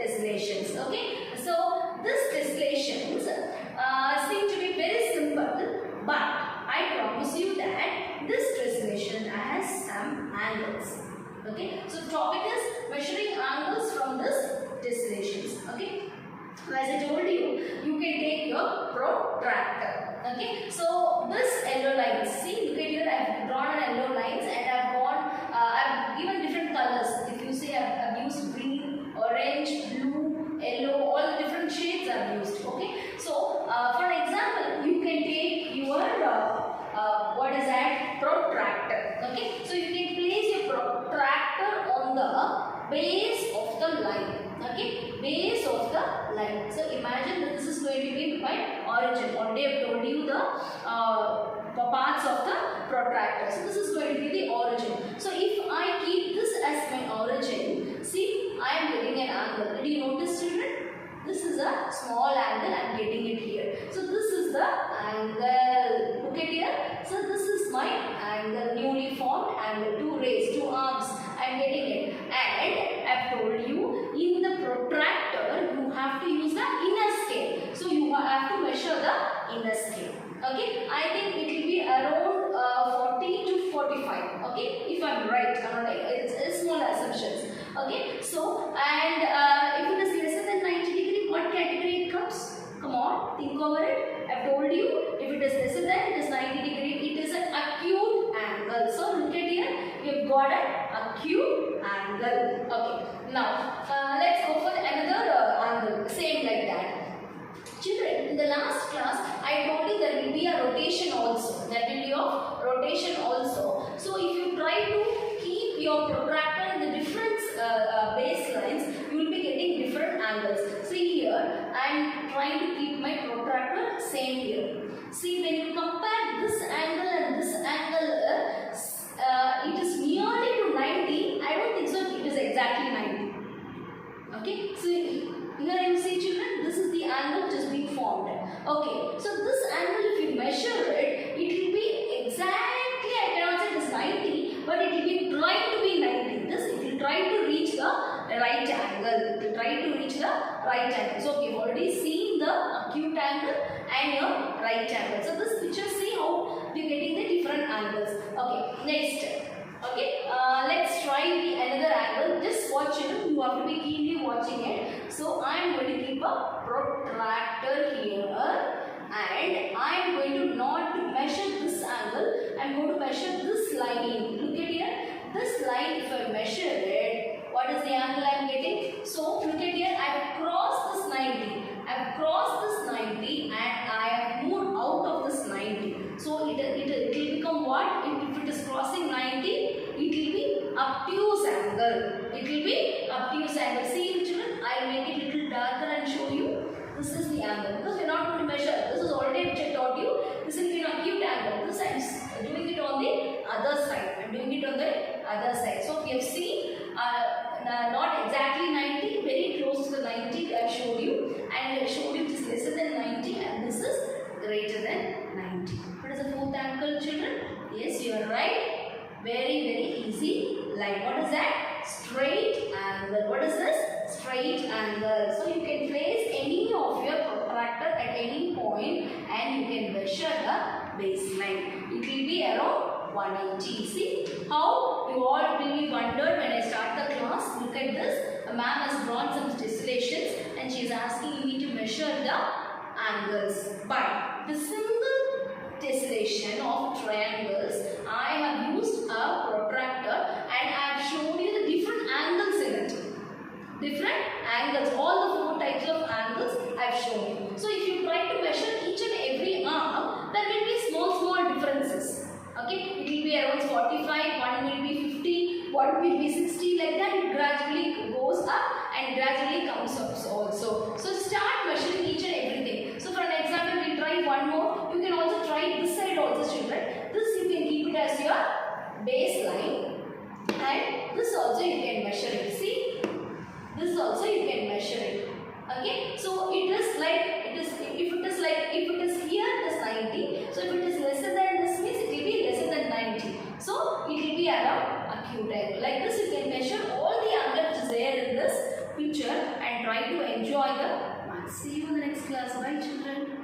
tessellations. Okay, so this tessellations seem to be very simple, but I promise you that this tessellation has some angles. Okay, so topic is measuring angles from this tessellations. Okay, as I told you, you can take your protractor. Okay, so this yellow lines, see, look at here, I have drawn an yellow lines and I have given different colors. If you see, I have used green, orange, blue, yellow, all the different shades I have used. Okay, so for example, you can take your what is that, protractor. Okay, so you can place your protractor on the base of the line. Okay, base of the line. So imagine that this is going to be my origin. Already I have told you the parts of the protractor. So this is going to be the origin. So if I keep this as my origin, see, I am getting an angle. Did you notice, children? This is a small angle, I am getting it here. So this is the angle. Look at here. So this is my angle, newly formed angle, two rays, two arms. I am getting it. And I have told you, in the protractor, you have to use the inner scale. So you have to measure the inner scale. Okay, I think it will be around 40 to 45. Okay, if I am right, it's small assumptions. Okay, so and if it is lesser than 90 degree, what category it comes? Come on, think over it. I have told you, if it is lesser than, it is 90 degree, it is an acute angle. So look at here, we have got an acute angle. Okay, now let's go for another angle, same like that. Children, in the last class, I told you there will be a rotation also. There will be a rotation also. So if you try to keep your protractor in the different baselines, you will be getting different angles. See here, I am trying to keep my protractor same here. See, when you compare this angle and this angle, it is nearly to 90. I don't think so it is exactly 90. Okay, so here you see, children, this is the angle which is being formed. Okay, so this angle, if you measure it, it will be exactly, I cannot say it is 90, but it will be trying to be 90. It will try to reach the right angle. It will try to reach the right angle. So we have already seen the acute angle and your right angle. So this picture, see how we are getting the different angles. Okay, next. Okay, let's try the another angle. Just watch it. You have to be keenly watching it. So I am going to keep a protractor here, and I am going to not measure this angle. I am going to measure this line. Look at here. This line, if I measure it, what is the angle I am getting? So look at here. I have crossed this 90. I have crossed this 90 and I have moved out of this 90. So it will become what? If it is crossing 90, it will be obtuse angle. It will be obtuse angle. See, children, I will make it a little darker and show you. This is the angle. Because we are not going to measure. This is already taught you. This will be an acute angle. This I am doing it on the other side. I am doing it on the other side. So we have seen not exactly 90, very close to the 90 I showed you. And I showed you this lesser than 90 and this is greater than 90. What is the fourth angle, children? Yes, you are right. Very, very easy line. What is that? Straight angle. What is this? Straight angle. So you can place any of your protractor at any point and you can measure the baseline. It will be around 180. See how you all will be wondered when I start the class. Look at this. A ma'am has drawn some tessellations and she is asking you need to measure the angles. But the simple tessellation of triangles, I have used a protractor and I have shown you the different angles in it. Different angles, all the 4 types of angles I have shown you. So if you try to measure each and every arm, there will be small differences. Okay, it will be around 45, one will be 50, one will be 60, like that. It gradually goes up and gradually comes up also. So start measuring each and everything. So for an example, we try one more. You can also try this side also, children. This you can keep it as your baseline, and this also you can measure it. See, this also you can measure it. Okay, so it is like if it is here it is 90. So if it is lesser than this means it will be lesser than 90. So it will be around acute angle. Like this you can measure all the angle which is there in this. We future and try to enjoy the maths. See you in the next class. Bye children.